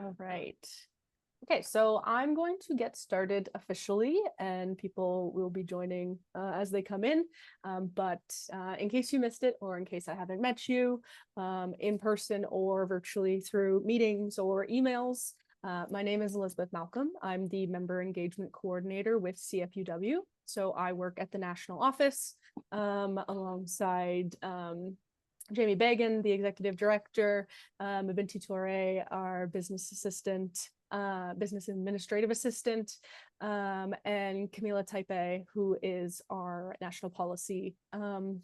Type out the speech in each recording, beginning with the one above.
All right. Okay, so I'm going to get started officially, and people will be joining as they come in. But in case you missed it, or in case I haven't met you in person or virtually through meetings or emails, my name is Elizabeth Malcolm. I'm the Member Engagement Coordinator with CFUW. So I work at the national office alongside Jamie Bagan, the executive director, Mabinti Toure, our business assistant, business administrative assistant, and Camila Taipe, who is our national policy. I can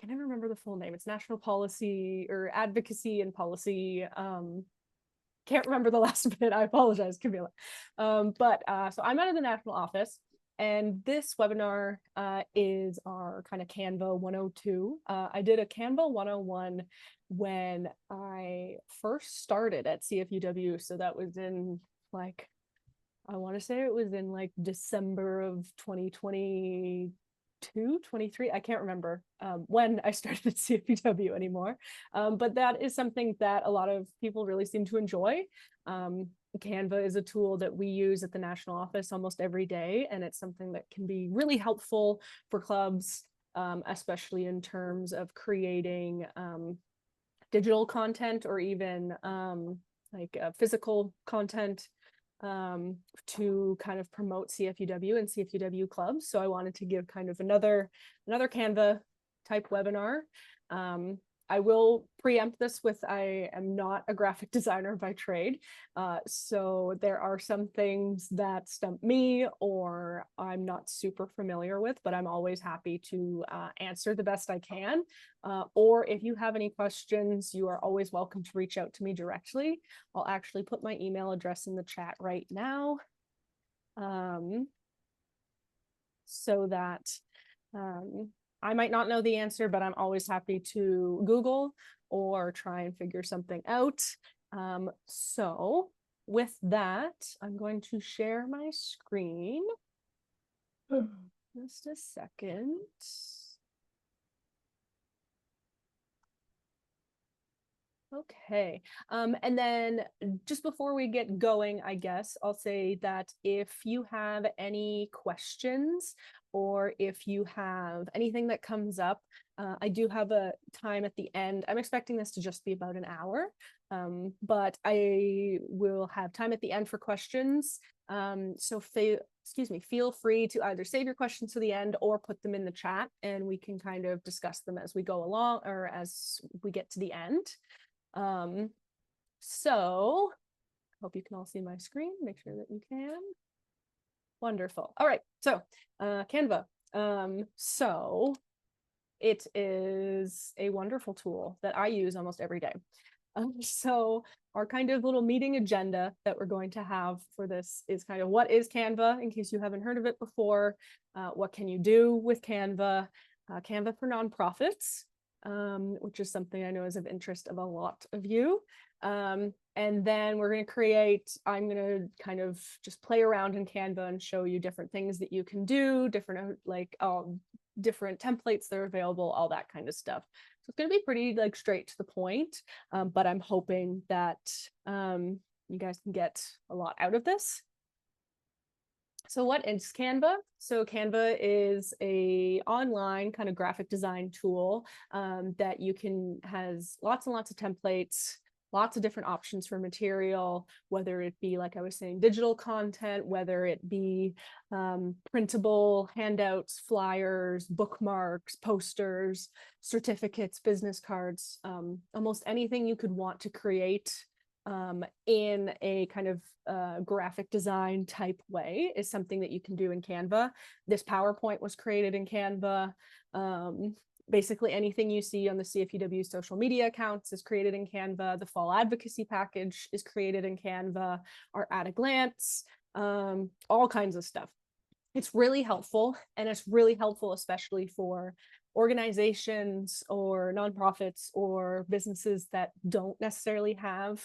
never remember the full name. It's national policy or advocacy and policy. Can't remember the last bit. I apologize, Camila. So I'm out of the national office. And this webinar is our kind of Canva 102. I did a Canva 101 when I first started at CFUW. So that was in like, I want to say it was in like December of 2022, 23. I can't remember when I started at CFUW anymore. But that is something that a lot of people really seem to enjoy. Canva is a tool that we use at the national office almost every day, and it's something that can be really helpful for clubs, especially in terms of creating digital content or even physical content to kind of promote CFUW and CFUW clubs. So I wanted to give kind of another Canva type webinar. I will preempt this with, I am not a graphic designer by trade. So there are some things that stump me or I'm not super familiar with, but I'm always happy to answer the best I can. Or if you have any questions, you are always welcome to reach out to me directly. I'll actually put my email address in the chat right now. So that I might not know the answer, but I'm always happy to Google or try and figure something out. So with that, I'm going to share my screen. Just a second. Okay, and then just before we get going, I guess I'll say that if you have any questions or if you have anything that comes up, I do have a time at the end. I'm expecting this to just be about an hour, but I will have time at the end for questions. So feel free to either save your questions to the end or put them in the chat, and we can kind of discuss them as we go along or as we get to the end. So hope you can all see my screen. Make sure that you can. Wonderful. All right. So Canva. So it is a wonderful tool that I use almost every day. So our kind of little meeting agenda that we're going to have for this is kind of what is Canva, in case you haven't heard of it before. What can you do with Canva? Canva for nonprofits. Which is something I know is of interest of a lot of you. And then we're going to I'm going to kind of just play around in Canva and show you different things that you can do, different different templates that are available, all that kind of stuff. So it's going to be pretty like straight to the point, but I'm hoping that you guys can get a lot out of this. So what is Canva? So Canva is a online kind of graphic design tool that has lots and lots of templates, lots of different options for material, whether it be, like I was saying, digital content, whether it be printable handouts, flyers, bookmarks, posters, certificates, business cards, almost anything you could want to create in a kind of graphic design type way is something that you can do in Canva. This PowerPoint was created in Canva. Basically anything you see on the CFUW social media accounts is created in Canva. The fall advocacy package is created in Canva, our at a glance, all kinds of stuff. It's really helpful, and it's really helpful especially for organizations or nonprofits or businesses that don't necessarily have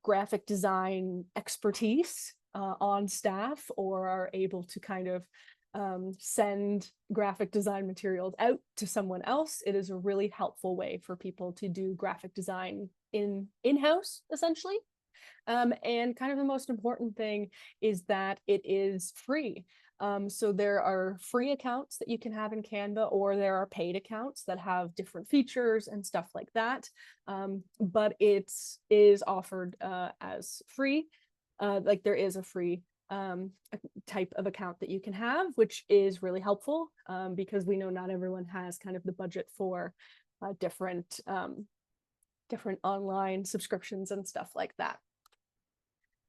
graphic design expertise on staff or are able to kind of send graphic design materials out to someone else. It is a really helpful way for people to do graphic design in-house, essentially. And kind of the most important thing is that it is free. So there are free accounts that you can have in Canva, or there are paid accounts that have different features and stuff like that. But it is offered as free. Like there is a free type of account that you can have, which is really helpful because we know not everyone has kind of the budget for different online subscriptions and stuff like that.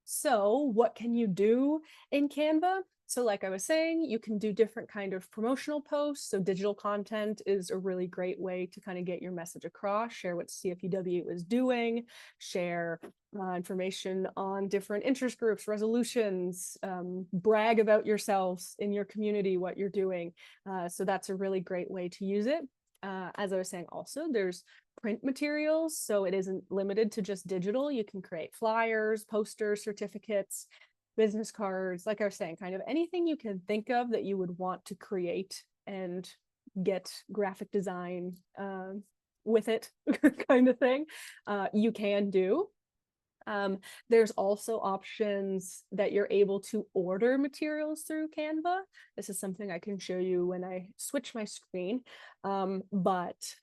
So what can you do in Canva? So like I was saying, you can do different kind of promotional posts. So digital content is a really great way to kind of get your message across, share what CFUW is doing, share information on different interest groups, resolutions, brag about yourselves in your community, what you're doing. So that's a really great way to use it. As I was saying, also, there's print materials, so it isn't limited to just digital. You can create flyers, posters, certificates, business cards, like I was saying, kind of anything you can think of that you would want to create and get graphic design with it kind of thing, you can do. There's also options that you're able to order materials through Canva. This is something I can show you when I switch my screen, but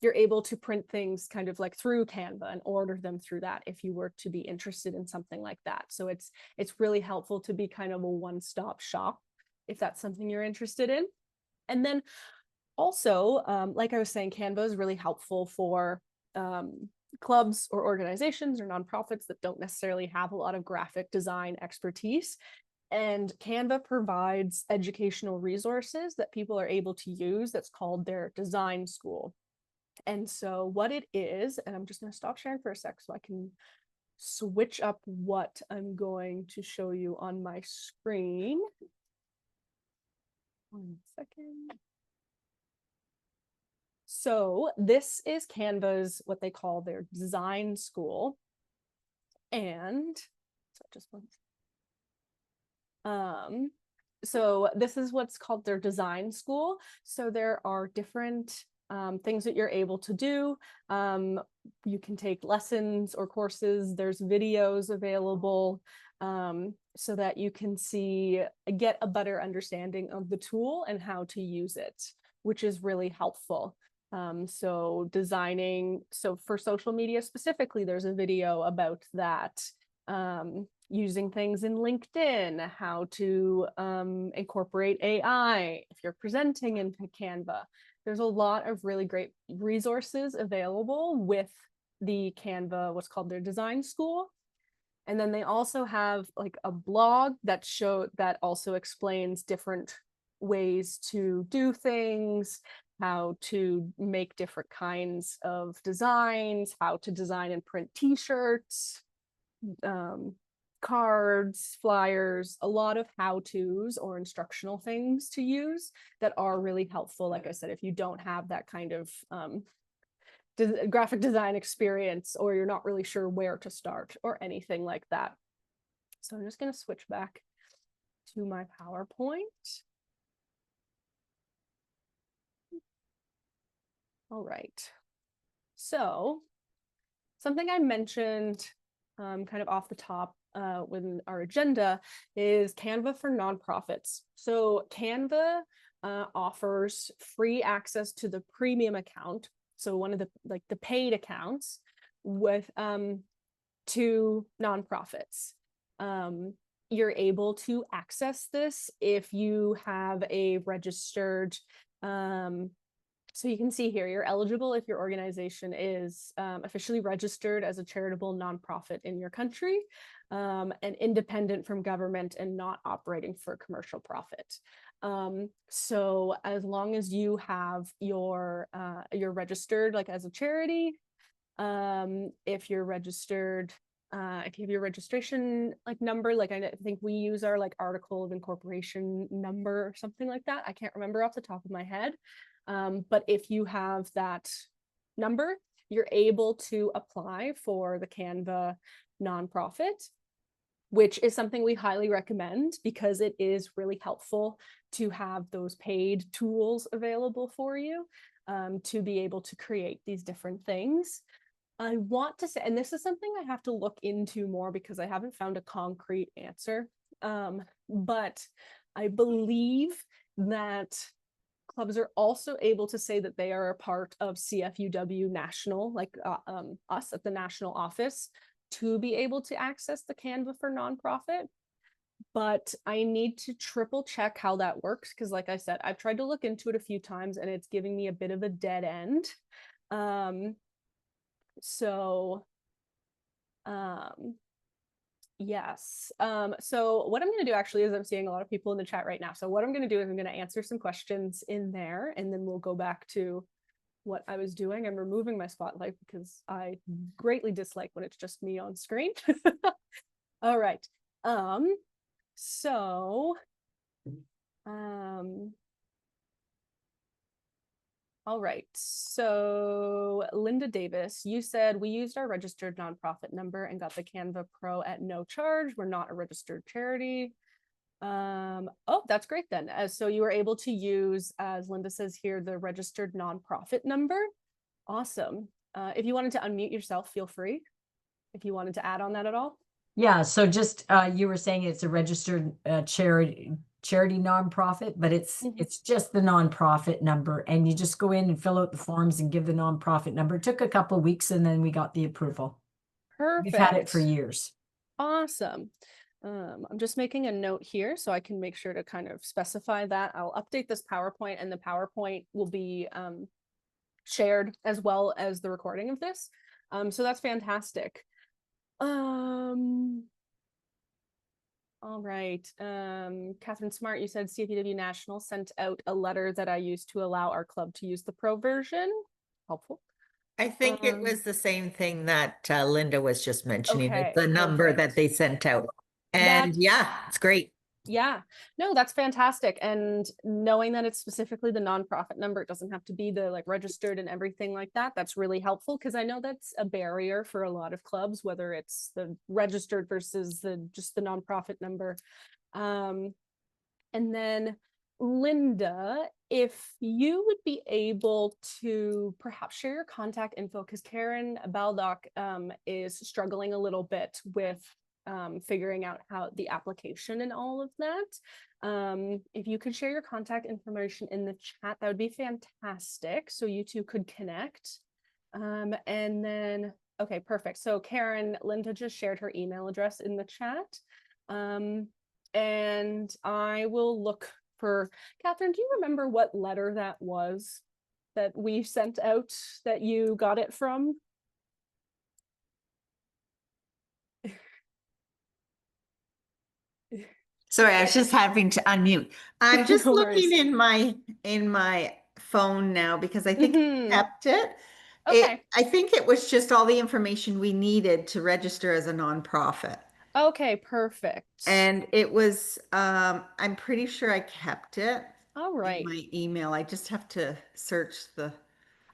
you're able to print things kind of like through Canva and order them through that if you were to be interested in something like that. So it's really helpful to be kind of a one-stop shop if that's something you're interested in. And then also, like I was saying, Canva is really helpful for clubs or organizations or nonprofits that don't necessarily have a lot of graphic design expertise. And Canva provides educational resources that people are able to use that's called their design school. And so what it is, and I'm just going to stop sharing for a sec so I can switch up what I'm going to show you on my screen. 1 second. So this is Canva's, what they call their design school. And so just one. So this is what's called their design school. So there are different things that you're able to do. You can take lessons or courses. There's videos available so that you can get a better understanding of the tool and how to use it, which is really helpful. So for social media specifically, there's a video about that. Using things in LinkedIn, how to incorporate AI if you're presenting in Canva. There's a lot of really great resources available with the Canva, what's called their design school. And then they also have like a blog that also explains different ways to do things, how to make different kinds of designs, how to design and print t-shirts, cards, flyers, a lot of how-tos or instructional things to use that are really helpful. Like I said, if you don't have that kind of graphic design experience, or you're not really sure where to start or anything like that. So I'm just going to switch back to my PowerPoint. All right. So something I mentioned kind of off the top within our agenda is Canva for nonprofits. So Canva offers free access to the premium account. So one of the paid accounts with to nonprofits. You're able to access this if you have a registered so you can see here, you're eligible if your organization is officially registered as a charitable nonprofit in your country and independent from government and not operating for commercial profit. So as long as you have you're registered like as a charity, if you're registered, if you have your registration like number, like I think we use our like article of incorporation number or something like that. I can't remember off the top of my head. But if you have that number, you're able to apply for the Canva nonprofit, which is something we highly recommend because it is really helpful to have those paid tools available for you to be able to create these different things. I want to say, and this is something I have to look into more because I haven't found a concrete answer. But I believe that clubs are also able to say that they are a part of CFUW National, like us at the national office, to be able to access the Canva for nonprofit. But I need to triple check how that works because, like I said, I've tried to look into it a few times and it's giving me a bit of a dead end. So yes. So what I'm going to do actually is I'm seeing a lot of people in the chat right now. So what I'm going to do is I'm going to answer some questions in there and then we'll go back to what I was doing. I'm removing my spotlight because I greatly dislike when it's just me on screen. All right. So all right. So Linda Davis, you said we used our registered nonprofit number and got the Canva Pro at no charge. We're not a registered charity. Oh, that's great then. So you were able to use, as Linda says here, the registered nonprofit number. Awesome. If you wanted to unmute yourself, feel free. If you wanted to add on that at all. Yeah, so just you were saying it's a registered charity nonprofit, but it's just the nonprofit number, and you just go in and fill out the forms and give the nonprofit number. It took a couple of weeks, and then we got the approval. We've had it for Perfect. years. Awesome. I'm just making a note here so I can make sure to kind of specify that. I'll update this PowerPoint and the PowerPoint will be shared as well as the recording of this. So that's fantastic. All right. Catherine Smart, you said CFUW National sent out a letter that I used to allow our club to use the pro version. Helpful. I think it was the same thing that Linda was just mentioning, Okay, the number that perfect. they sent out. And That's yeah, it's great. yeah, no, that's fantastic. And knowing that it's specifically the nonprofit number, it doesn't have to be the like registered and everything like that. That's really helpful because I know that's a barrier for a lot of clubs, whether it's the registered versus the just the nonprofit number. And then Linda, if you would be able to perhaps share your contact info, because Karen Baldock is struggling a little bit with figuring out how the application and all of that. If you could share your contact information in the chat, that would be fantastic. So you two could connect. And then, okay, perfect. So Karen, Linda just shared her email address in the chat. And I will look for, Catherine, do you remember what letter that was that we sent out that you got it from? Sorry, I was just having to unmute. I'm just No looking worries. in my phone now because I think I kept it. Okay. I think it was just all the information we needed to register as a nonprofit. Okay, perfect. And it was, I'm pretty sure I kept it All in right. my email. I just have to search the.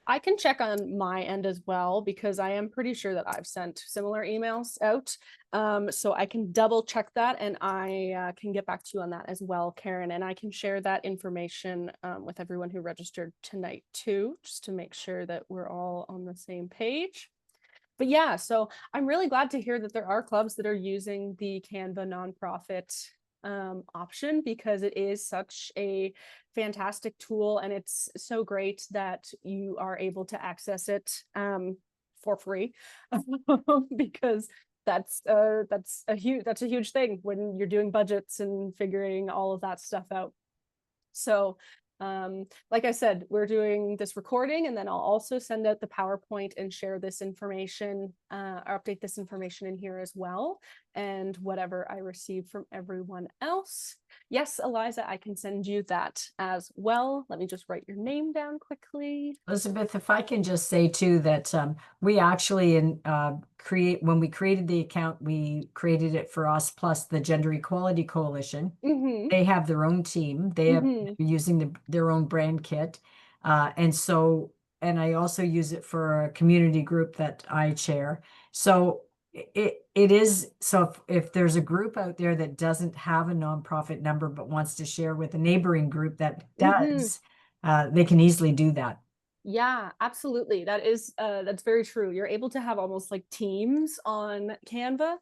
I can check on my end as well because I am pretty sure that I've sent similar emails out. So I can double check that and I can get back to you on that as well, Karen. And I can share that information with everyone who registered tonight too, just to make sure that we're all on the same page. But yeah, so I'm really glad to hear that there are clubs that are using the Canva nonprofit option because it is such a fantastic tool and it's so great that you are able to access it for free because that's a huge thing when you're doing budgets and figuring all of that stuff out. So like I said, we're doing this recording and then I'll also send out the PowerPoint and share this information or update this information in here as well. And whatever I receive from everyone else. Yes, Eliza, I can send you that as well. Let me just write your name down quickly. Elizabeth, if I can just say too that we actually when we created the account, we created it for us plus the Gender Equality Coalition. They have their own team. They have using their own brand kit. And I also use it for a community group that I chair. So it is, so if there's a group out there that doesn't have a nonprofit number but wants to share with a neighboring group that does, they can easily do that. Yeah, absolutely. That's very true. You're able to have almost like teams on Canva,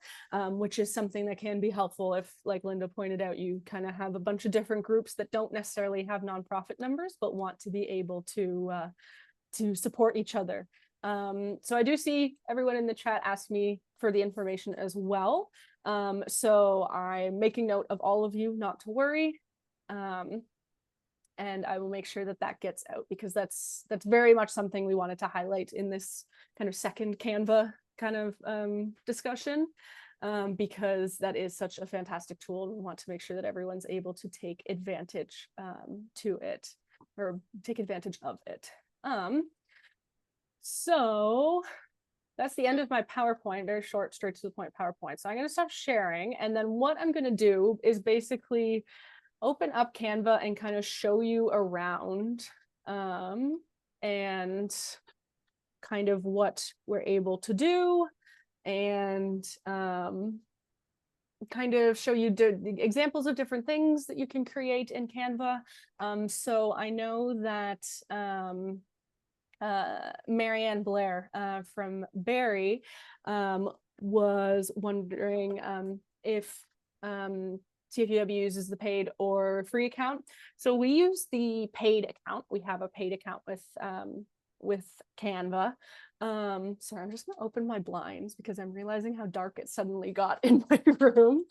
which is something that can be helpful if, like Linda pointed out, you kind of have a bunch of different groups that don't necessarily have nonprofit numbers, but want to be able to support each other. So I do see everyone in the chat ask me for the information as well. So I'm making note of all of you, not to worry. And I will make sure that that gets out, because that's very much something we wanted to highlight in this kind of second Canva kind of discussion, because that is such a fantastic tool. We want to make sure that everyone's able to take advantage to it, or take advantage of it. So that's the end of my PowerPoint, very short, straight to the point PowerPoint. So I'm going to stop sharing, and then what I'm going to do is basically open up Canva and kind of show you around and kind of what we're able to do, and kind of show you examples of different things that you can create in Canva. So I know that Marianne Blair from Barry was wondering if CFUW uses the paid or free account. So we use the paid account. We have a paid account with Canva. Sorry, I'm just gonna open my blinds because I'm realizing how dark it suddenly got in my room.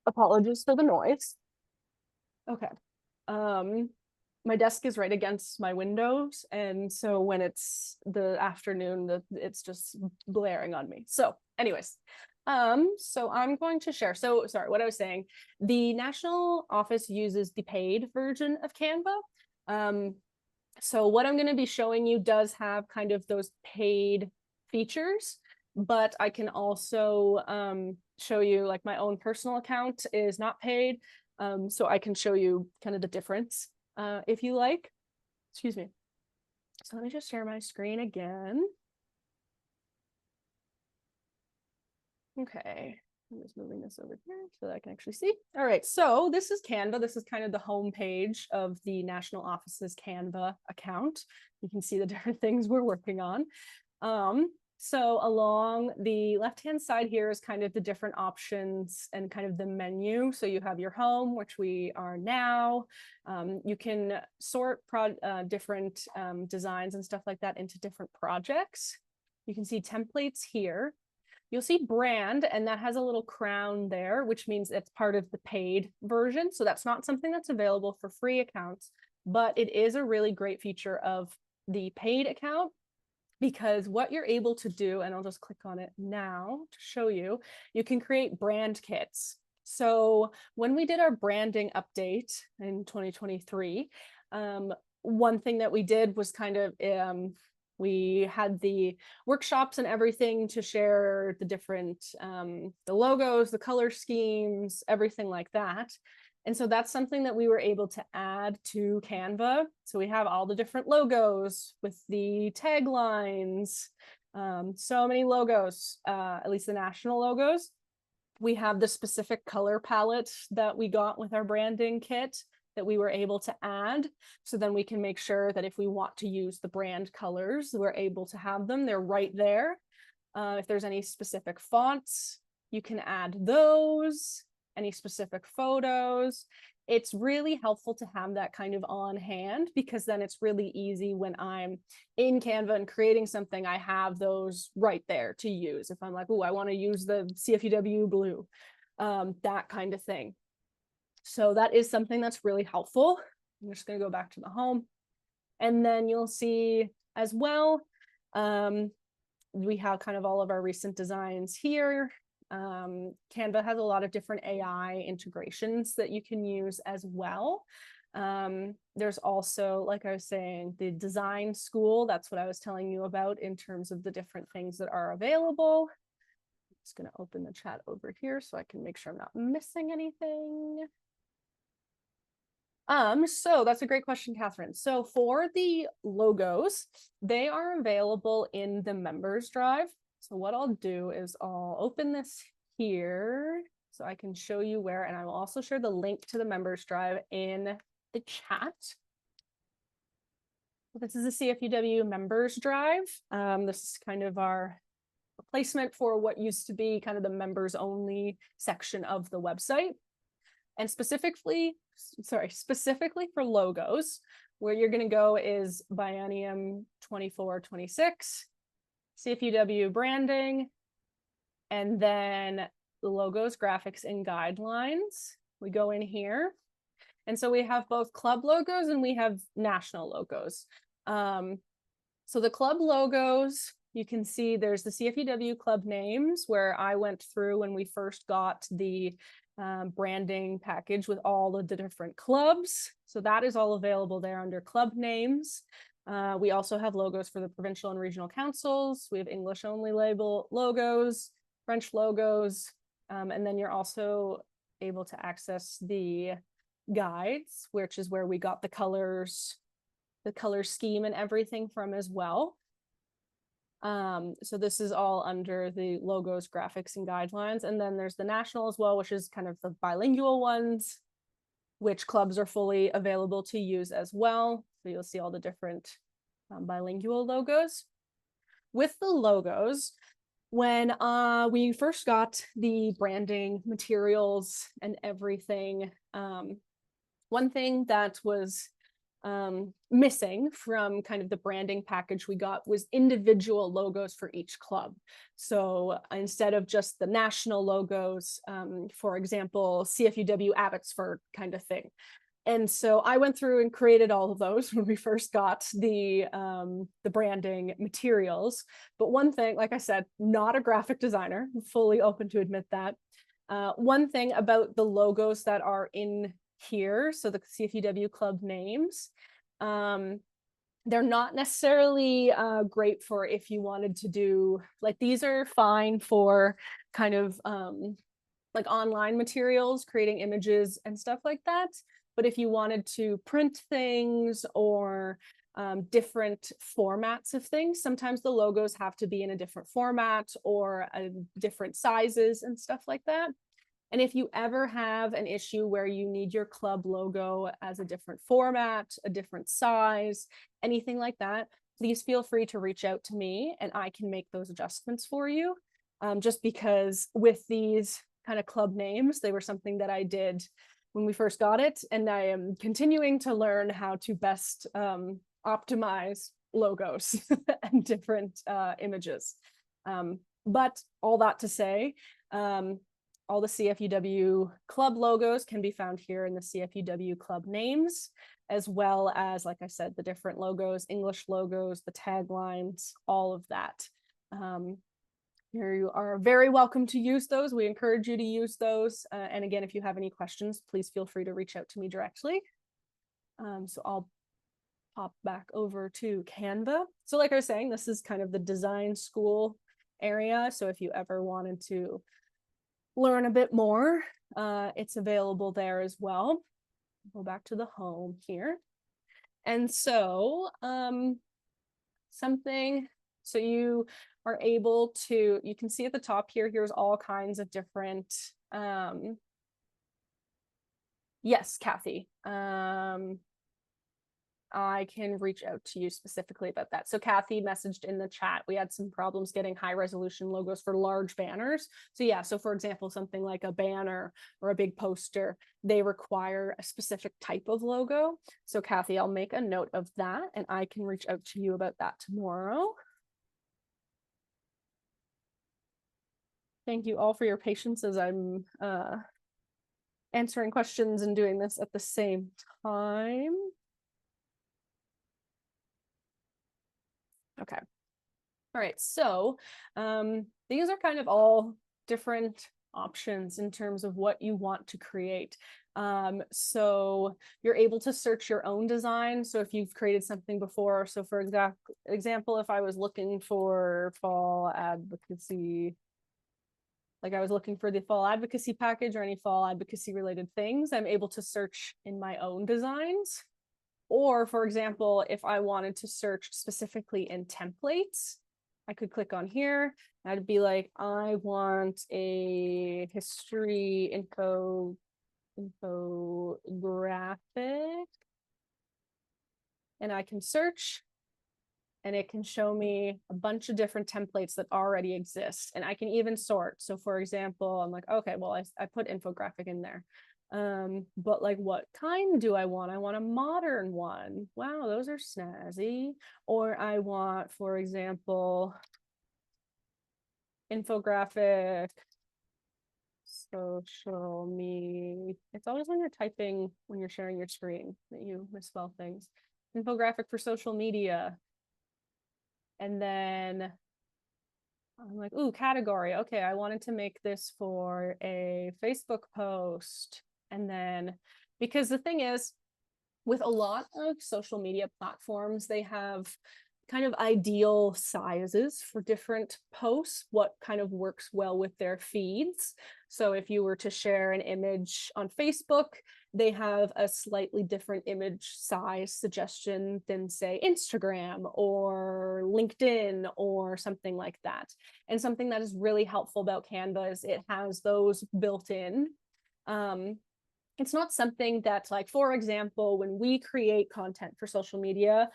Apologies for the noise. Okay. My desk is right against my windows, and so when it's the afternoon, it's just blaring on me. So anyways, so I'm going to share. So sorry, what I was saying, the national office uses the paid version of Canva. So what I'm going to be showing you does have kind of those paid features, but I can also show you, like, my own personal account is not paid. So I can show you kind of the difference if you like. Excuse me. So let me just share my screen again. Okay, I'm just moving this over here so that I can actually see. All right, so this is Canva. This is kind of the home page of the National Office's Canva account. You can see the different things we're working on. So along the left-hand side here is kind of the different options and kind of the menu. So you have your home, which we are now. You can sort different designs and stuff like that into different projects. You can see templates here. You'll see brand, and that has a little crown there, which means it's part of the paid version. So that's not something that's available for free accounts, but it is a really great feature of the paid account, because what you're able to do, and I'll just click on it now to show you, you can create brand kits. So when we did our branding update in 2023, one thing that we did was kind of we had the workshops and everything to share the different the logos, the color schemes, everything like that. And so that's something that we were able to add to Canva. So we have all the different logos with the taglines, so many logos, at least the national logos. We have the specific color palette that we got with our branding kit that we were able to add. So then we can make sure that if we want to use the brand colors, we're able to have them. They're right there. If there's any specific fonts, you can add those, any specific photos. It's really helpful to have that kind of on hand, because then it's really easy when I'm in Canva and creating something, I have those right there to use. If I'm like, oh, I want to use the CFUW blue, that kind of thing. So that is something that's really helpful. I'm just going to go back to the home, and then you'll see as well, we have kind of all of our recent designs here. Canva has a lot of different AI integrations that you can use as well. There's also, like I was saying, the design school. That's what I was telling you about in terms of the different things that are available. I'm just going to open the chat over here so I can make sure I'm not missing anything. So that's a great question, Catherine. So for the logos, they are available in the members drive. So what I'll do is I'll open this here so I can show you where, and I will also share the link to the members drive in the chat. This is the CFUW members drive. This is kind of our replacement for what used to be kind of the members only section of the website. And specifically for logos, where you're going to go is biennium 24-26, CFUW branding, and then the logos, graphics, and guidelines. We go in here. And so we have both club logos and we have national logos. So the club logos, you can see there's the CFUW club names, where I went through when we first got the branding package with all of the different clubs. So that is all available there under club names. We also have logos for the provincial and regional councils. We have English only label logos, French logos, and then you're also able to access the guides, which is where we got the color scheme and everything from as well. So this is all under the logos, graphics, and guidelines. And then there's the national as well, which is kind of the bilingual ones, which clubs are fully available to use as well. So you'll see all the different bilingual logos. With the logos, when we first got the branding materials and everything, one thing that was missing from kind of the branding package we got was individual logos for each club. So instead of just the national logos, for example, CFUW Abbotsford kind of thing. And so I went through and created all of those when we first got the branding materials. But one thing, like I said, not a graphic designer, I'm fully open to admit that. One thing about the logos that are in here, so the CFUW club names, they're not necessarily great for if you wanted to do, like, these are fine for kind of like online materials, creating images and stuff like that. But if you wanted to print things or different formats of things, sometimes the logos have to be in a different format or different sizes and stuff like that. And if you ever have an issue where you need your club logo as a different format, a different size, anything like that, please feel free to reach out to me and I can make those adjustments for you. Just because with these kind of club names, they were something that I did when we first got it. And I am continuing to learn how to best optimize logos and different images. But all that to say, all the CFUW club logos can be found here in the CFUW club names, as well as, like I said, the different logos, English logos, the taglines, all of that. You are very welcome to use those. We encourage you to use those. And again, if you have any questions, please feel free to reach out to me directly. So I'll pop back over to Canva. So like I was saying, this is kind of the design school area. So if you ever wanted to learn a bit more, it's available there as well. Go back to the home here. And so so you are able to, you can see at the top here, here's all kinds of different, yes, Kathy, I can reach out to you specifically about that. So Kathy messaged in the chat, we had some problems getting high resolution logos for large banners. So yeah, so for example, something like a banner or a big poster, they require a specific type of logo. So Kathy, I'll make a note of that and I can reach out to you about that tomorrow. Thank you all for your patience as I'm answering questions and doing this at the same time. Okay. All right. So these are kind of all different options in terms of what you want to create. So you're able to search your own design. So if you've created something before, so for example, if I was looking for fall advocacy, like I was looking for the fall advocacy package or any fall advocacy related things, I'm able to search in my own designs. Or for example, if I wanted to search specifically in templates, I could click on here. I'd be like, I want a history infographic and I can search, and it can show me a bunch of different templates that already exist. And I can even sort. So for example, I'm like, okay, well, I put infographic in there. But like, what kind do I want? I want a modern one. Wow, those are snazzy. Or I want, for example, infographic, social media. It's always when you're typing, when you're sharing your screen, that you misspell things. Infographic for social media. And then I'm like, ooh, category. Okay, I wanted to make this for a Facebook post. And then, because the thing is, with a lot of social media platforms, they have kind of ideal sizes for different posts, what kind of works well with their feeds. So if you were to share an image on Facebook, they have a slightly different image size suggestion than, say, Instagram or LinkedIn or something like that. And something that is really helpful about Canva is it has those built in. It's not something that, like, for example, when we create content for social media,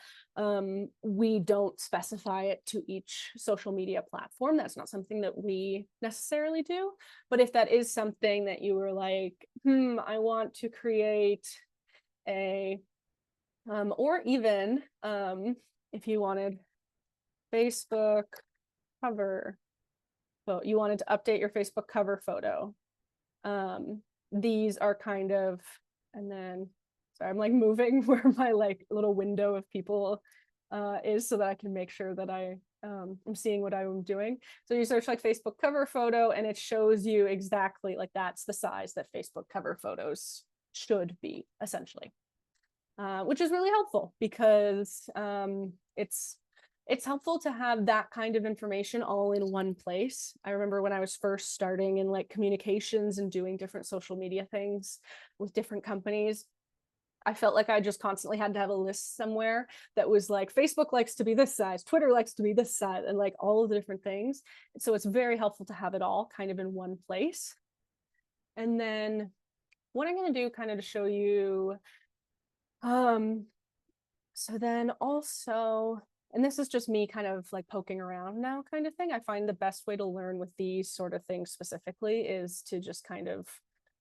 we don't specify it to each social media platform. That's not something that we necessarily do. But if that is something that you were like, I want to create a, or even if you wanted Facebook cover, so you wanted to update your Facebook cover photo. These are kind of, and then, sorry, I'm like moving where my like little window of people is so that I can make sure that I'm seeing what I'm doing. So you search like Facebook cover photo and it shows you exactly like that's the size that Facebook cover photos should be, essentially, which is really helpful because it's helpful to have that kind of information all in one place. I remember when I was first starting in like communications and doing different social media things with different companies, I felt like I just constantly had to have a list somewhere that was like, Facebook likes to be this size, Twitter likes to be this size, and like all of the different things. So it's very helpful to have it all kind of in one place. And then what I'm going to do kind of to show you, so then also, and this is just me kind of like poking around now kind of thing. I find the best way to learn with these sort of things specifically is to just kind of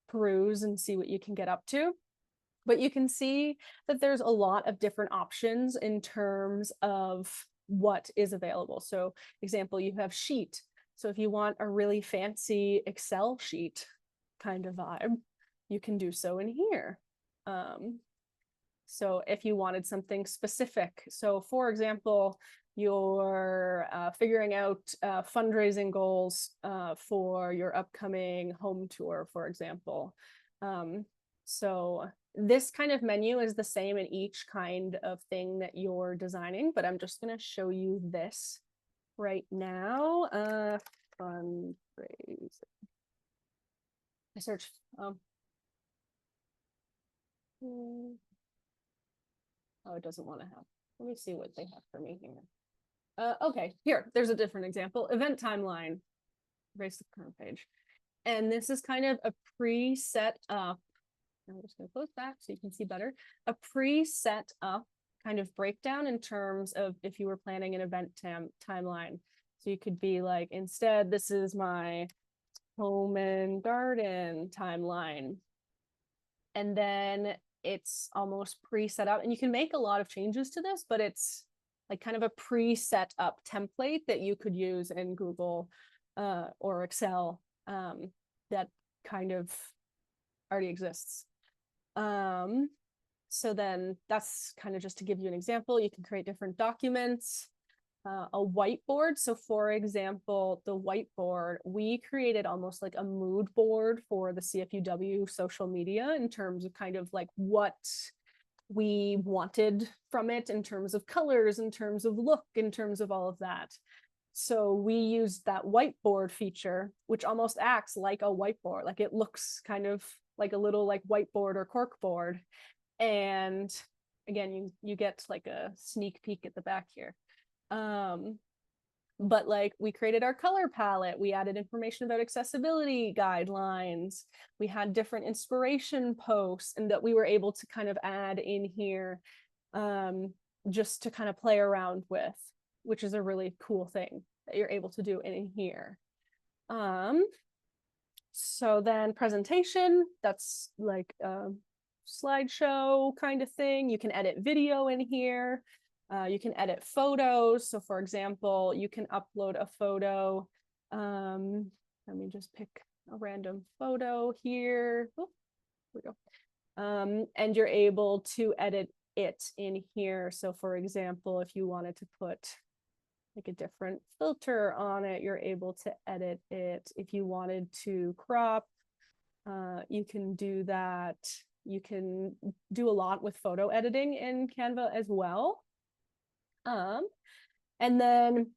peruse and see what you can get up to. But you can see that there's a lot of different options in terms of what is available. So example, you have sheet. So if you want a really fancy Excel sheet kind of vibe, you can do so in here. So if you wanted something specific, so for example, you're figuring out fundraising goals for your upcoming home tour, for example. So this kind of menu is the same in each kind of thing that you're designing, but I'm just going to show you this right now. Fundraising. I searched. Oh, it doesn't want to have. Let me see what they have for me here. Okay, here, there's a different example. Event timeline. Erase the current page. And this is kind of a pre-set up. I'm just going to close that so you can see better. A pre-set up kind of breakdown in terms of if you were planning an event timeline. So you could be like, instead, this is my home and garden timeline. And then it's almost pre-set up, and you can make a lot of changes to this, but it's like kind of a pre-set up template that you could use in Google or Excel that kind of already exists. So then that's kind of just to give you an example. You can create different documents, a whiteboard. So for example, the whiteboard, we created almost like a mood board for the CFUW social media in terms of kind of like what we wanted from it in terms of colors, in terms of look, in terms of all of that. So we used that whiteboard feature, which almost acts like a whiteboard. Like it looks kind of like a little like whiteboard or cork board. And again, you get like a sneak peek at the back here. But like we created our color palette, we added information about accessibility guidelines, we had different inspiration posts, and that we were able to kind of add in here just to kind of play around with, which is a really cool thing that you're able to do in here. So then presentation, that's like a slideshow kind of thing. You can edit video in here. You can edit photos. So for example, you can upload a photo. Let me just pick a random photo here. Oh, here we go. And you're able to edit it in here. So for example, if you wanted to put like a different filter on it, you're able to edit it. If you wanted to crop, you can do that. You can do a lot with photo editing in Canva as well. And then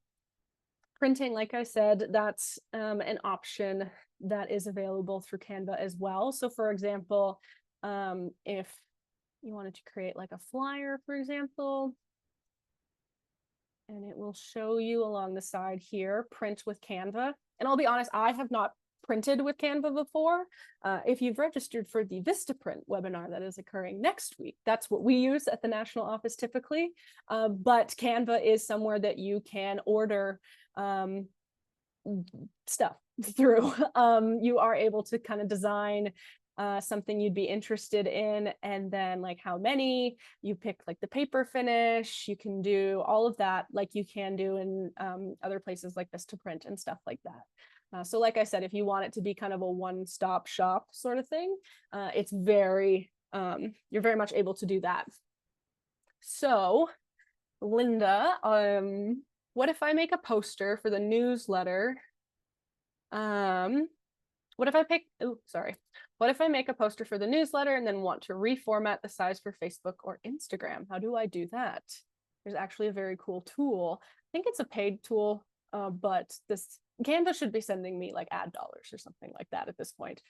printing, like I said, that's an option that is available through Canva as well. So for example, if you wanted to create like a flyer, for example, and it will show you along the side here, print with Canva. And I'll be honest, I have not printed with Canva before. If you've registered for the Vistaprint webinar that is occurring next week, that's what we use at the national office typically. But Canva is somewhere that you can order stuff through. You are able to kind of design something you'd be interested in, and then like how many, you pick like the paper finish, you can do all of that like you can do in other places like Vistaprint and stuff like that. So like I said, if you want it to be kind of a one-stop shop sort of thing, it's very, you're very much able to do that. So Linda, what if I make a poster for the newsletter? What if I pick, oh, sorry. What if I make a poster for the newsletter and then want to reformat the size for Facebook or Instagram? How do I do that? There's actually a very cool tool. I think it's a paid tool, but this Canva should be sending me like ad dollars or something like that at this point.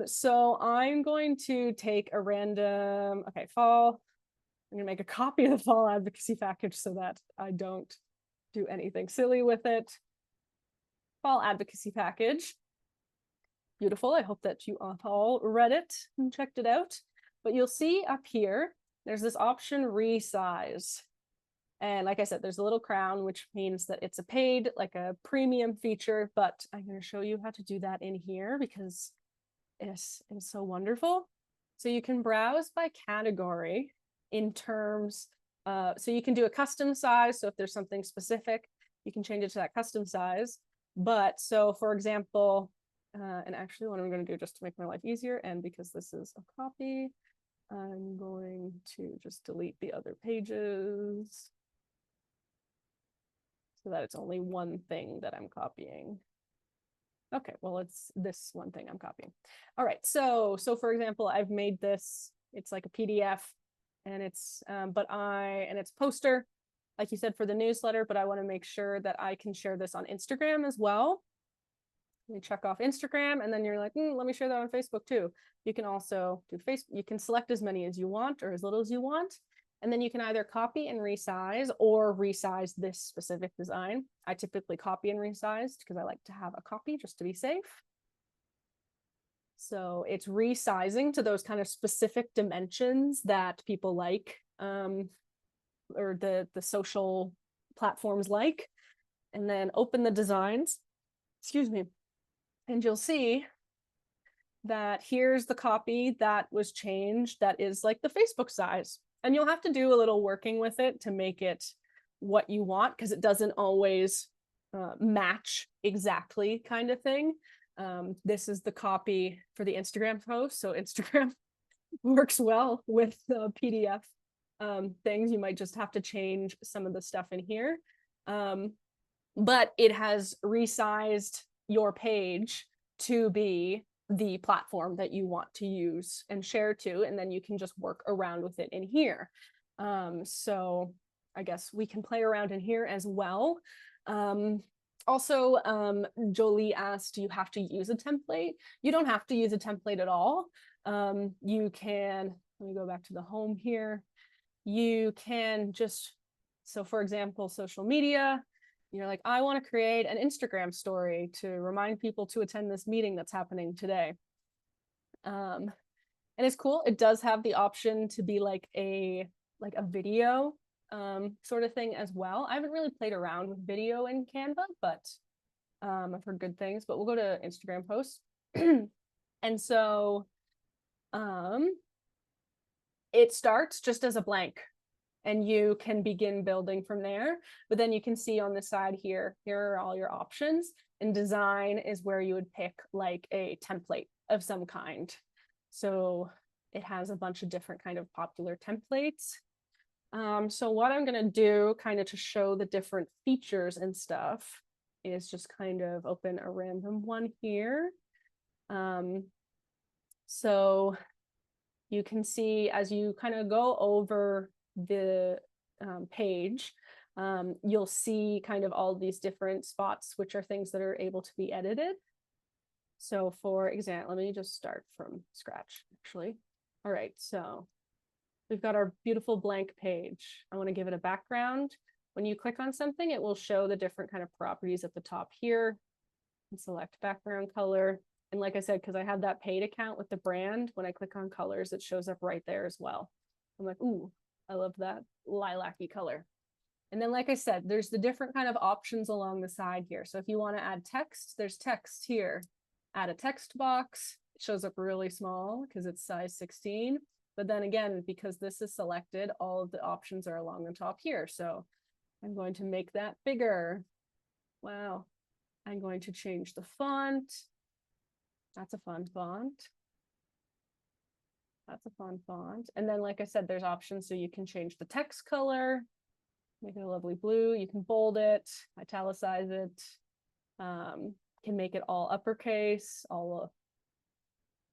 So I'm going to take a random, okay, fall. I'm gonna make a copy of the fall advocacy package so that I don't do anything silly with it. Fall advocacy package. Beautiful. I hope that you all read it and checked it out. But you'll see up here, there's this option resize. And like I said, there's a little crown, which means that it's a paid, like a premium feature, but I'm going to show you how to do that in here because it's so wonderful. So you can browse by category in terms, so you can do a custom size. So if there's something specific, you can change it to that custom size. But so for example, and actually what I'm going to do just to make my life easier, and because this is a copy, I'm going to just delete the other pages so that it's only one thing that I'm copying. Okay, well, it's this one thing I'm copying. All right, so for example, I've made this, it's like a PDF, and it's and it's poster, like you said, for the newsletter, but I want to make sure that I can share this on Instagram as well. You check off Instagram, and then you're like, let me share that on Facebook too. You can also do Facebook. You can select as many as you want or as little as you want. And then you can either copy and resize or resize this specific design. I typically copy and resize because I like to have a copy just to be safe. So it's resizing to those kind of specific dimensions that people like, or the social platforms like, and then open the designs. Excuse me. And you'll see that here's the copy that was changed that is like the Facebook size. And you'll have to do a little working with it to make it what you want, because it doesn't always match exactly kind of thing. This is the copy for the Instagram post. So Instagram works well with the PDF things. You might just have to change some of the stuff in here. But it has resized your page to be the platform that you want to use and share to, and then you can just work around with it in here. So I guess we can play around in here as well. Also, Jolie asked, do you have to use a template? You don't have to use a template at all. You can, let me go back to the home here. You can just, so for example, social media, you're like, I want to create an Instagram story to remind people to attend this meeting that's happening today. And it's cool. It does have the option to be like a video. sort of thing as well. I haven't really played around with video in Canva, but I've heard good things. But we'll go to Instagram posts. And so it starts just as a blank, and you can begin building from there. But then you can see on the side here are all your options, and design is where you would pick like a template of some kind. So it has a bunch of different kind of popular templates. So what I'm gonna do kind of to show the different features and stuff is just kind of open a random one here. So you can see as you kind of go over the page, you'll see kind of all these different spots, which are things that are able to be edited. So for example, let me just start from scratch, actually. All right, so we've got our beautiful blank page. I want to give it a background. When you click on something, it will show the different kind of properties at the top here. And select background color. And like I said, because I have that paid account with the brand, when I click on colors, it shows up right there as well. I'm like, ooh, I love that lilac-y color. And then, like I said, there's the different kind of options along the side here. So if you want to add text, there's text here. Add a text box. It shows up really small because it's size 16. But then again, because this is selected, all of the options are along the top here. So I'm going to make that bigger. Wow. I'm going to change the font. That's a fun font. That's a fun font. And then, like I said, there's options so you can change the text color, make it a lovely blue. You can bold it, italicize it, can make it all uppercase, all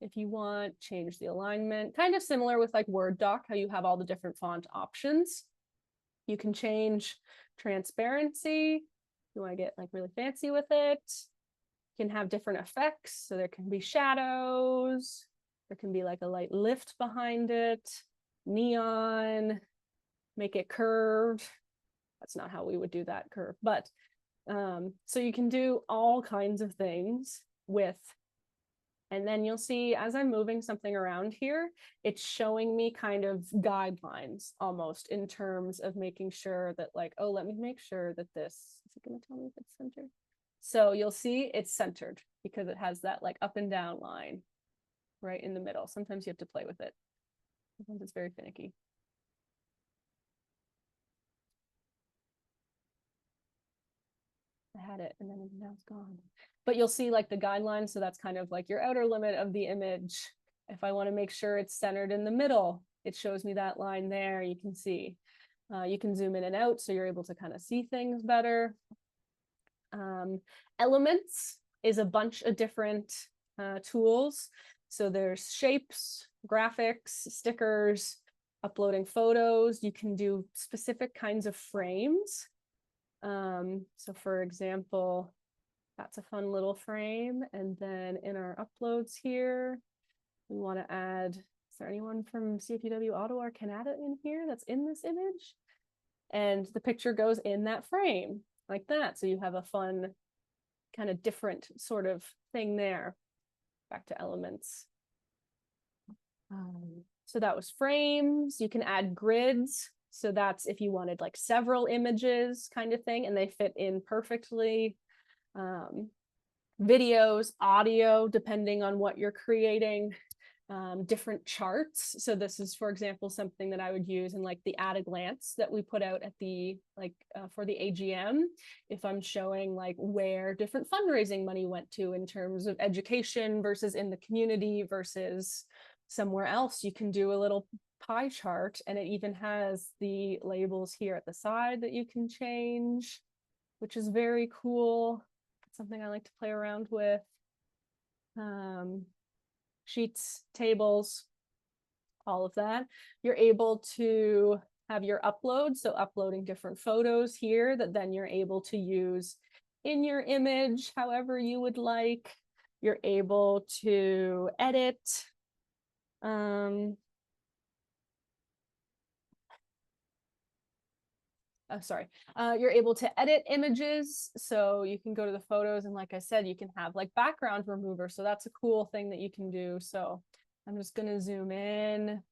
if you want, change the alignment. Kind of similar with like Word doc, how you have all the different font options. You can change transparency. You want to get like really fancy with it. Can have different effects. So there can be shadows, there can be like a light lift behind it, neon, make it curved. That's not how we would do that curve, but so you can do all kinds of things with, and then you'll see as I'm moving something around here, it's showing me kind of guidelines almost in terms of making sure that like, oh, let me make sure that this, is it going to tell me if it's centered? So you'll see it's centered because it has that like up and down line right in the middle. Sometimes you have to play with it. Sometimes it's very finicky. I had it and then now it's gone. But you'll see like the guidelines. So that's kind of like your outer limit of the image. If I want to make sure it's centered in the middle, it shows me that line there. You can see. You can zoom in and out so you're able to kind of see things better. Elements is a bunch of different tools. So there's shapes, graphics, stickers, uploading photos. You can do specific kinds of frames. So for example, that's a fun little frame. And then in our uploads here, we want to add, is there anyone from CFUW Ottawa or Canada in here that's in this image? And the picture goes in that frame like that. So you have a fun kind of different sort of thing there. Back to elements. So that was frames. You can add grids. So that's if you wanted like several images kind of thing and they fit in perfectly. Videos, audio, depending on what you're creating. Different charts. So this is, for example, something that I would use in like the at a glance that we put out at the for the AGM. If I'm showing like where different fundraising money went to in terms of education versus in the community versus somewhere else, you can do a little pie chart, and it even has the labels here at the side that you can change, which is very cool. It's something I like to play around with. Sheets, tables, all of that. You're able to have your upload, so uploading different photos here that then you're able to use in your image however you would like. You're able to edit. You're able to edit images, so you can go to the photos, and like I said, you can have like background remover, so that's a cool thing that you can do. So I'm just going to zoom in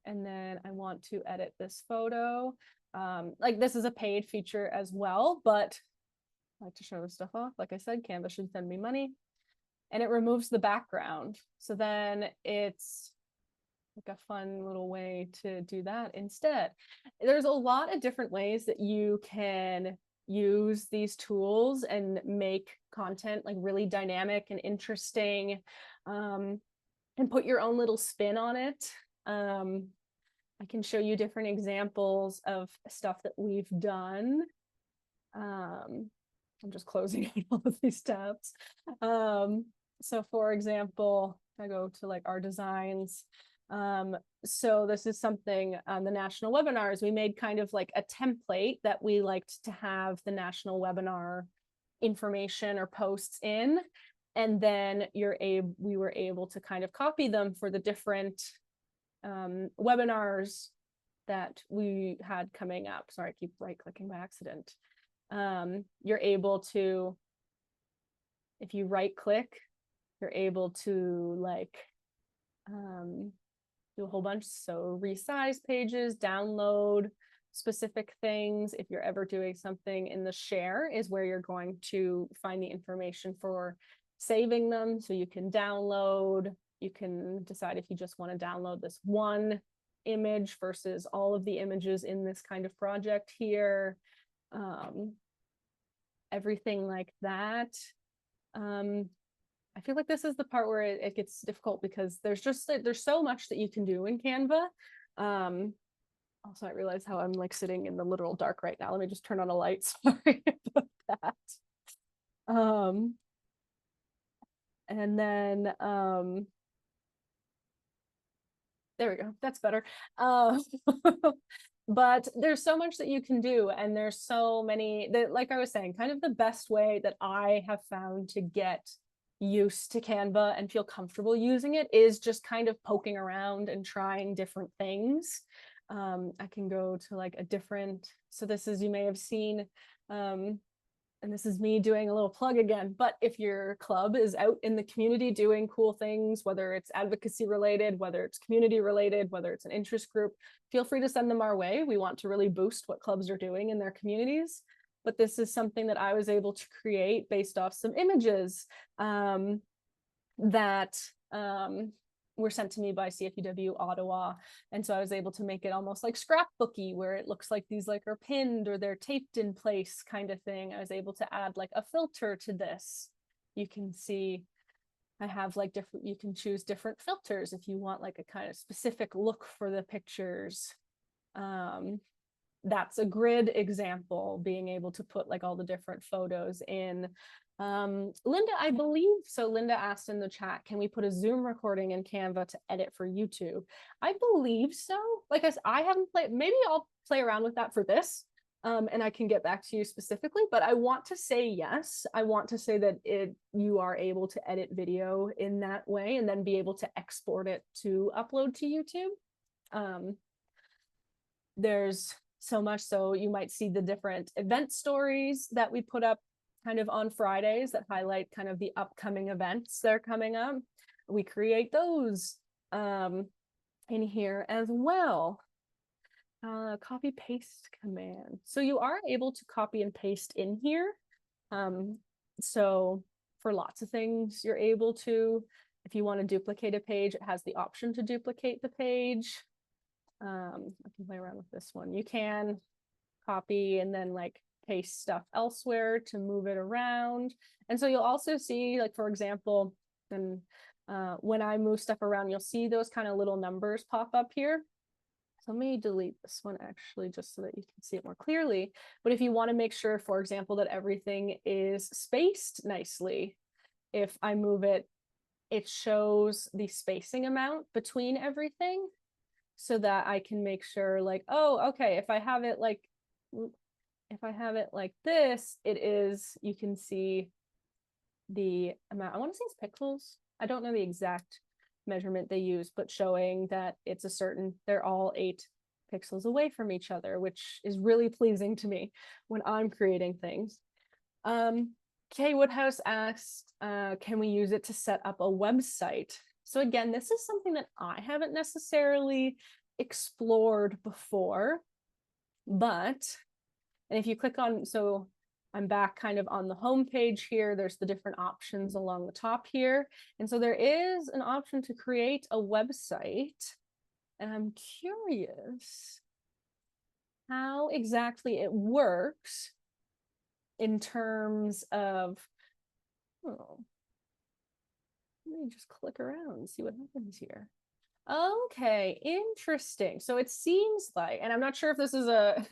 And then I want to edit this photo. Like this is a paid feature as well, but I like to show this stuff off. Like I said, Canva should send me money. And it removes the background. So then it's like a fun little way to do that instead. There's a lot of different ways that you can use these tools and make content like really dynamic and interesting, and put your own little spin on it. I can show you different examples of stuff that we've done. I'm just closing out all of these tabs. So for example, I go to like our designs. So this is something on the national webinars. We made kind of like a template that we liked to have the national webinar information or posts in. And then we were able to kind of copy them for the different webinars that we had coming up. Sorry, I keep right-clicking by accident. You're able to, if you right-click, you're able to like do a whole bunch. So resize pages, download specific things. If you're ever doing something in the share is where you're going to find the information for saving them. So you can download, you can decide if you just want to download this one image versus all of the images in this kind of project here. Everything like that. I feel like this is the part where it gets difficult because there's so much that you can do in Canva. Also, I realize how I'm like sitting in the literal dark right now. Let me just turn on a light. Sorry about that. And then there we go. That's better. But there's so much that you can do, and there's so many that, like I was saying, kind of the best way that I have found to get used to Canva and feel comfortable using it is just kind of poking around and trying different things. I can go to like a different, so this is, you may have seen, and this is me doing a little plug again, but if your club is out in the community doing cool things, whether it's advocacy related, whether it's community related, whether it's an interest group, feel free to send them our way. We want to really boost what clubs are doing in their communities. But this is something that I was able to create based off some images that were sent to me by CFUW Ottawa. And so I was able to make it almost like scrapbooky, where it looks like these like are pinned or they're taped in place kind of thing. I was able to add like a filter to this. You can see I have like different, you can choose different filters if you want like a kind of specific look for the pictures. That's a grid example, being able to put like all the different photos in. Linda, I believe, so Linda asked in the chat, can we put a Zoom recording in Canva to edit for YouTube? I believe so. Like I haven't played, maybe I'll play around with that for this. And I can get back to you specifically, but I want to say yes. I want to say that you are able to edit video in that way and then be able to export it to upload to YouTube. There's so much, so you might see the different event stories that we put up kind of on Fridays that highlight kind of the upcoming events that are coming up. We create those in here as well. Copy paste command. So you are able to copy and paste in here. So for lots of things, you're able to, if you want to duplicate a page, it has the option to duplicate the page. I can play around with this one. You can copy and then like paste stuff elsewhere to move it around. And so you'll also see, like, for example, and when I move stuff around, you'll see those kind of little numbers pop up here. So let me delete this one actually, just so that you can see it more clearly. But if you want to make sure, for example, that everything is spaced nicely, if I move it, it shows the spacing amount between everything so that I can make sure like, oh, okay, if I have it like this, it is, you can see the amount, I want to say it's pixels. I don't know the exact measurement they use, but showing that it's a certain, they're all 8 pixels away from each other, which is really pleasing to me when I'm creating things. Kay Woodhouse asked, can we use it to set up a website? So again, this is something that I haven't necessarily explored before, but, and if you click on, so I'm back kind of on the home page here, there's the different options along the top here. And so there is an option to create a website, and I'm curious how exactly it works in terms of, oh, let me just click around and see what happens here. Okay, interesting. So it seems like, and I'm not sure if this is a,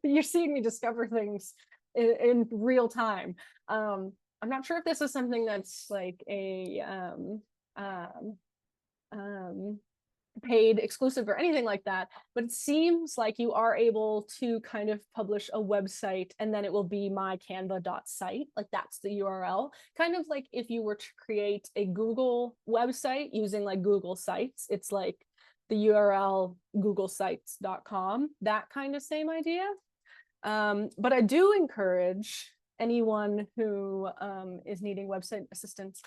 you're seeing me discover things in real time. I'm not sure if this is something that's like a paid exclusive or anything like that, but it seems like you are able to kind of publish a website and then it will be my canva.site, like that's the URL, kind of like if you were to create a Google website using like Google Sites, it's like the URL googlesites.com, that kind of same idea. But I do encourage anyone who is needing website assistance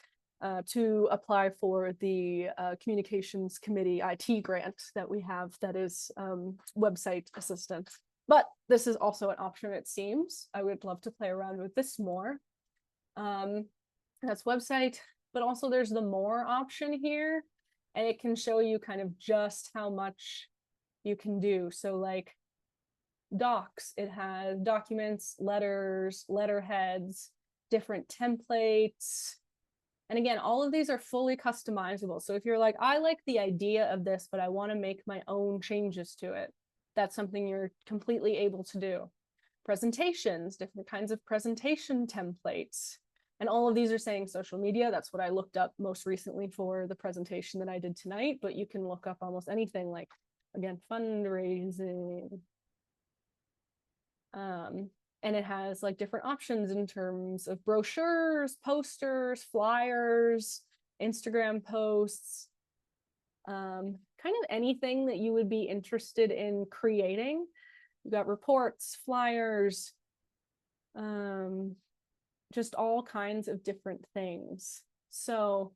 to apply for the communications committee IT grant that we have that is website assistance. But this is also an option, it seems. I would love to play around with this more. That's website, but also there's the more option here, and it can show you kind of just how much you can do. So like docs, it has documents, letters, letterheads, different templates. And again, all of these are fully customizable. So if you're like, I like the idea of this, but I want to make my own changes to it, that's something you're completely able to do. Presentations, different kinds of presentation templates. And all of these are saying social media. That's what I looked up most recently for the presentation that I did tonight, but you can look up almost anything like, again, fundraising. And it has like different options in terms of brochures, posters, flyers, Instagram posts, kind of anything that you would be interested in creating. You've got reports, flyers, just all kinds of different things. So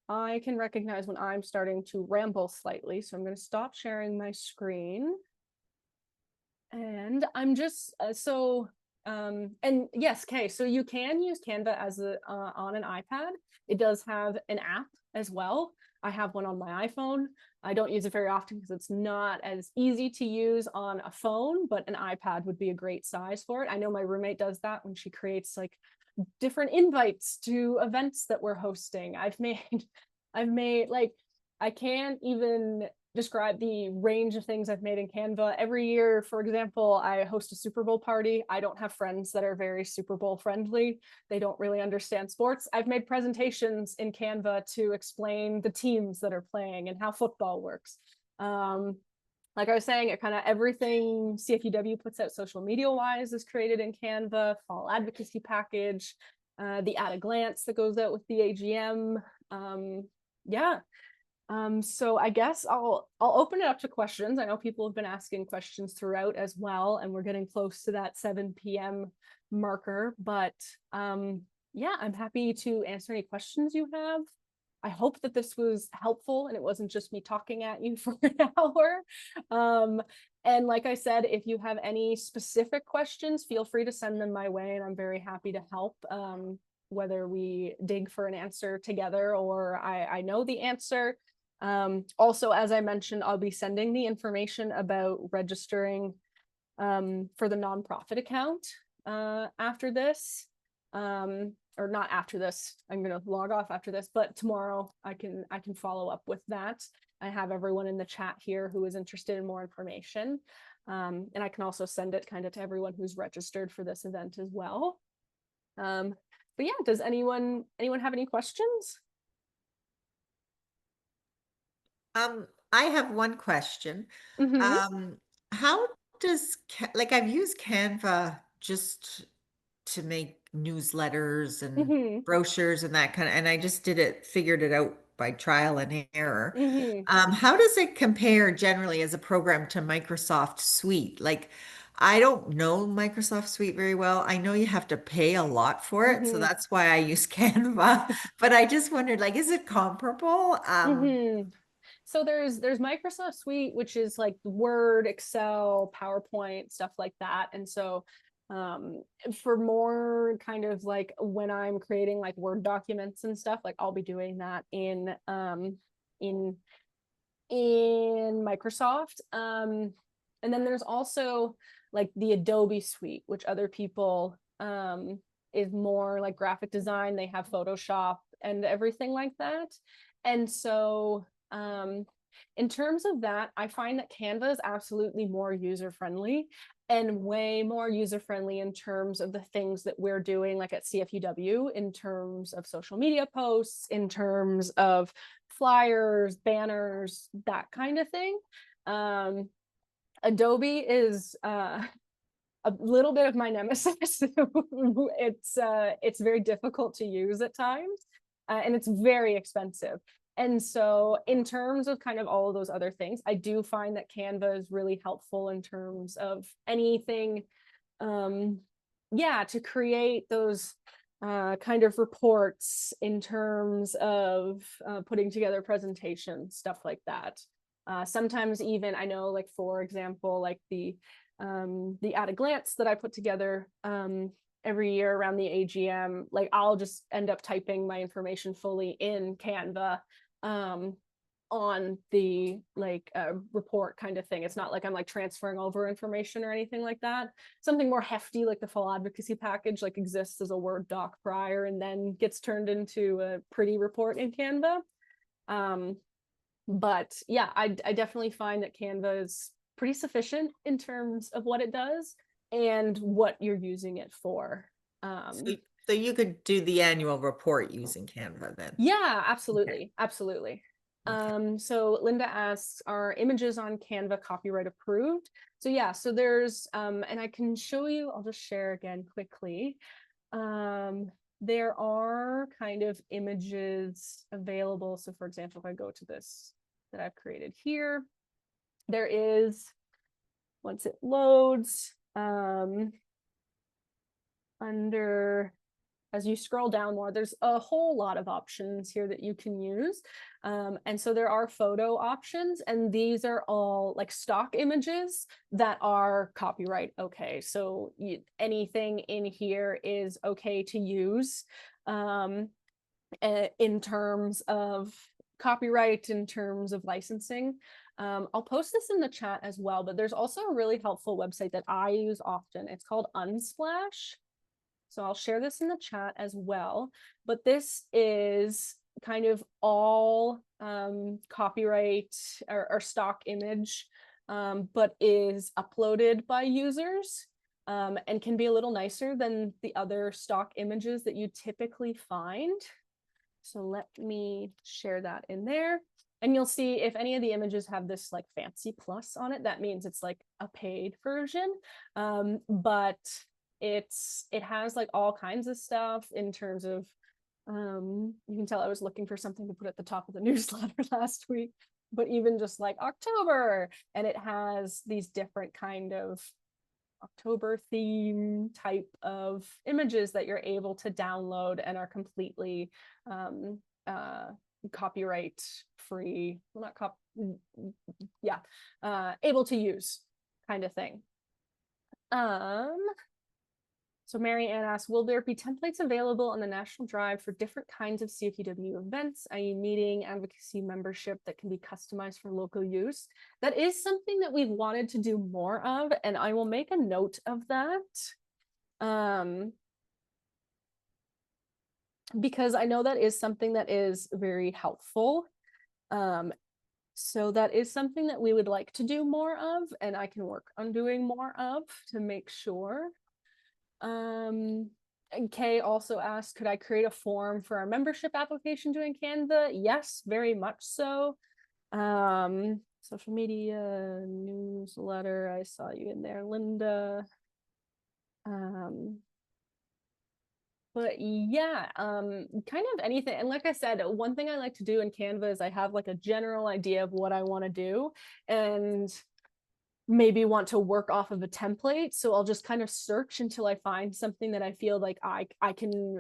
I can recognize when I'm starting to ramble slightly. So I'm going to stop sharing my screen. And I'm just and yes, Kay, so you can use Canva as a on an iPad. It does have an app as well. I have one on my iPhone. I don't use it very often because it's not as easy to use on a phone, but an iPad would be a great size for it. I know my roommate does that when she creates like different invites to events that we're hosting. I've made like, I can't even describe the range of things I've made in Canva. Every year, for example, I host a Super Bowl party. I don't have friends that are very Super Bowl friendly. They don't really understand sports. I've made presentations in Canva to explain the teams that are playing and how football works. Like I was saying, it kind of everything CFUW puts out social media wise is created in Canva, fall advocacy package, the at a glance that goes out with the AGM. Yeah. So I guess I'll open it up to questions. I know people have been asking questions throughout as well, and we're getting close to that 7 p.m. marker, but yeah, I'm happy to answer any questions you have. I hope that this was helpful and it wasn't just me talking at you for an hour. And like I said, if you have any specific questions, feel free to send them my way, and I'm very happy to help. Whether we dig for an answer together or I know the answer. Also, as I mentioned, I'll be sending the information about registering for the nonprofit account after this, or not after this. I'm going to log off after this, but tomorrow I can follow up with that. I have everyone in the chat here who is interested in more information, and I can also send it kind of to everyone who's registered for this event as well. But yeah, does anyone have any questions? I have one question. How does like I've used Canva just to make newsletters and brochures and that kind of, and I just figured it out by trial and error. How does it compare generally as a program to Microsoft Suite? Like, I don't know Microsoft Suite very well. I know you have to pay a lot for it, so that's why I use Canva. But I just wondered, like, is it comparable? So there's Microsoft Suite, which is like Word, Excel, PowerPoint, stuff like that. And so for more kind of like when I'm creating like Word documents and stuff, like I'll be doing that in Microsoft. And then there's also like the Adobe Suite, which other people is more like graphic design. They have Photoshop and everything like that. And so in terms of that, I find that Canva is absolutely more user-friendly and way more user-friendly in terms of the things that we're doing, like at CFUW, in terms of social media posts, in terms of flyers, banners, that kind of thing. Adobe is a little bit of my nemesis. It's very difficult to use at times, and it's very expensive. And so in terms of kind of all of those other things, I do find that Canva is really helpful in terms of anything, to create those kind of reports in terms of putting together presentations, stuff like that. Sometimes even I know, like, for example, like the at a glance that I put together every year around the AGM, like I'll just end up typing my information fully in Canva on the like report kind of thing. It's not like I'm like transferring over information or anything like that. Something more hefty like the full advocacy package like exists as a Word doc prior and then gets turned into a pretty report in Canva. But yeah, I definitely find that Canva is pretty sufficient in terms of what it does and what you're using it for. So you could do the annual report using Canva then? Yeah, absolutely. Okay. Absolutely. Okay. So Linda asks, are images on Canva copyright approved? So yeah, so there's, and I can show you, I'll just share again quickly. There are kind of images available. So for example, if I go to this that I've created here, there is, once it loads, under, as you scroll down more, there's a whole lot of options here that you can use. And so there are photo options, and these are all like stock images that are copyright okay. So anything in here is okay to use in terms of copyright, in terms of licensing. I'll post this in the chat as well, but there's also a really helpful website that I use often. It's called Unsplash. So I'll share this in the chat as well, but this is kind of all copyright or stock image, but is uploaded by users and can be a little nicer than the other stock images that you typically find. So let me share that in there. And you'll see if any of the images have this like fancy plus on it, that means it's like a paid version. But it has like all kinds of stuff in terms of, you can tell I was looking for something to put at the top of the newsletter last week, but even just like October, and it has these different kind of October theme type of images that you're able to download and are completely copyright free, well, not able to use kind of thing. So Mary Ann asks, will there be templates available on the National Drive for different kinds of CFUW events, i.e. meeting, advocacy, membership that can be customized for local use? That is something that we've wanted to do more of, and I will make a note of that. Because I know that is something that is very helpful. So that is something that we would like to do more of, and I can work on doing more of to make sure. And Kay also asked, could I create a form for our membership application doing Canva? Yes, very much so. Social media, newsletter, I saw you in there, Linda. But yeah, kind of anything. And like I said, one thing I like to do in Canva is I have like a general idea of what I want to do and maybe want to work off of a template. So I'll just kind of search until I find something that I feel like I can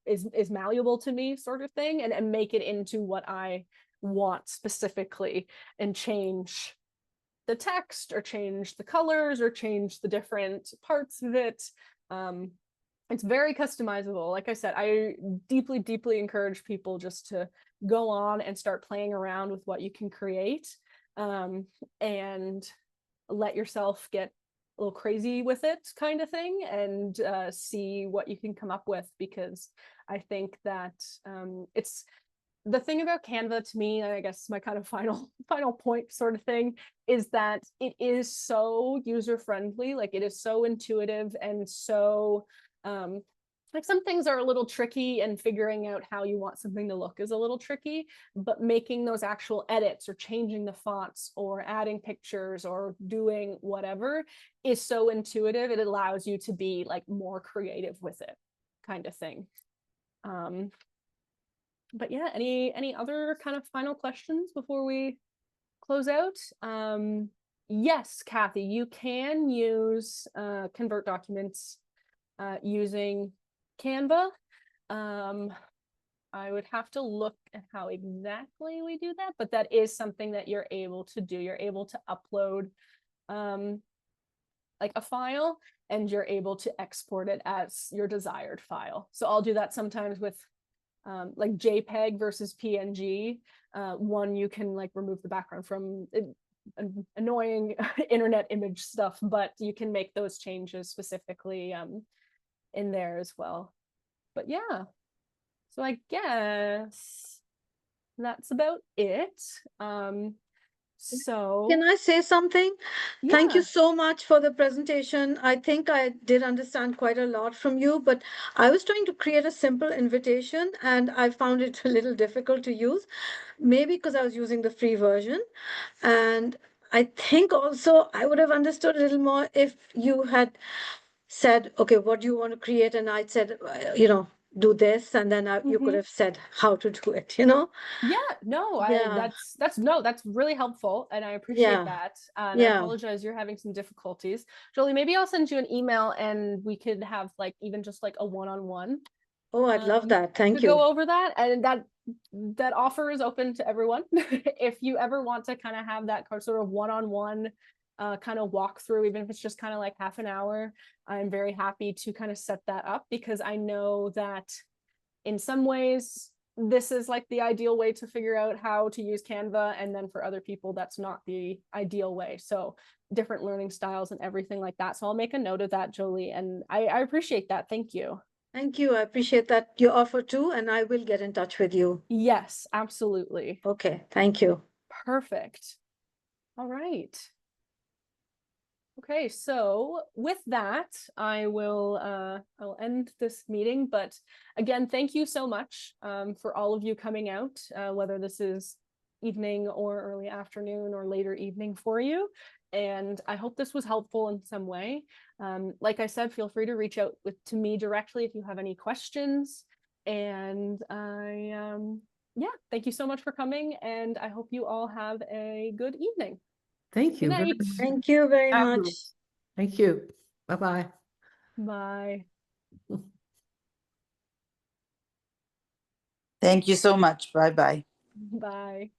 is malleable to me, sort of thing, and make it into what I want specifically and change the text or change the colors or change the different parts of it. It's very customizable. Like I said, I deeply, deeply encourage people just to go on and start playing around with what you can create, and let yourself get a little crazy with it, kind of thing, and see what you can come up with, because I think that it's the thing about Canva to me, and I guess my kind of final point sort of thing, is that it is so user friendly. Like, it is so intuitive and so like, some things are a little tricky, and figuring out how you want something to look is a little tricky, but making those actual edits or changing the fonts or adding pictures or doing whatever is so intuitive. It allows you to be like more creative with it, kind of thing. But yeah, any other kind of final questions before we close out? Yes, Kathy, you can use convert documents using Canva. I would have to look at how exactly we do that, but that is something that you're able to do. You're able to upload like a file, and you're able to export it as your desired file. So I'll do that sometimes with like JPEG versus PNG. One, you can like remove the background from annoying internet image stuff, but you can make those changes specifically in there as well. But yeah, so I guess that's about it. So Can I say something? Thank you yeah. so much for the presentation. I think I did understand quite a lot from you, but I was trying to create a simple invitation and I found it a little difficult to use, maybe because I was using the free version. And I think also I would have understood a little more if you had said, okay, what do you want to create? And I said, do this. And then you could have said how to do it, Yeah, no, Yeah. that's really helpful, and I appreciate Yeah. that. And I Yeah. apologize you're having some difficulties. Jolie, maybe I'll send you an email and we could have like even just like a one-on-one Oh, I'd love that. Thank to you. go over that. And that offer is open to everyone. If you ever want to kind of have that sort of one-on-one kind of walkthrough, even if it's just kind of like half an hour, I'm very happy to kind of set that up, because I know that in some ways this is like the ideal way to figure out how to use Canva, and then for other people that's not the ideal way. So different learning styles and everything like that. So I'll make a note of that, Jolie, and I appreciate that. Thank you. Thank you. I appreciate that you offer too, and I will get in touch with you. Yes, absolutely. Okay, thank you. Perfect. All right. Okay, so with that, I'll end this meeting. But again, thank you so much for all of you coming out, whether this is evening or early afternoon or later evening for you. And I hope this was helpful in some way. Like I said, feel free to reach out to me directly if you have any questions. And yeah, thank you so much for coming, and I hope you all have a good evening. Thank you. Good very night. much. Thank you very much. Fabulous. Thank you. Bye-bye. Bye. Thank you so much. Bye-bye. Bye.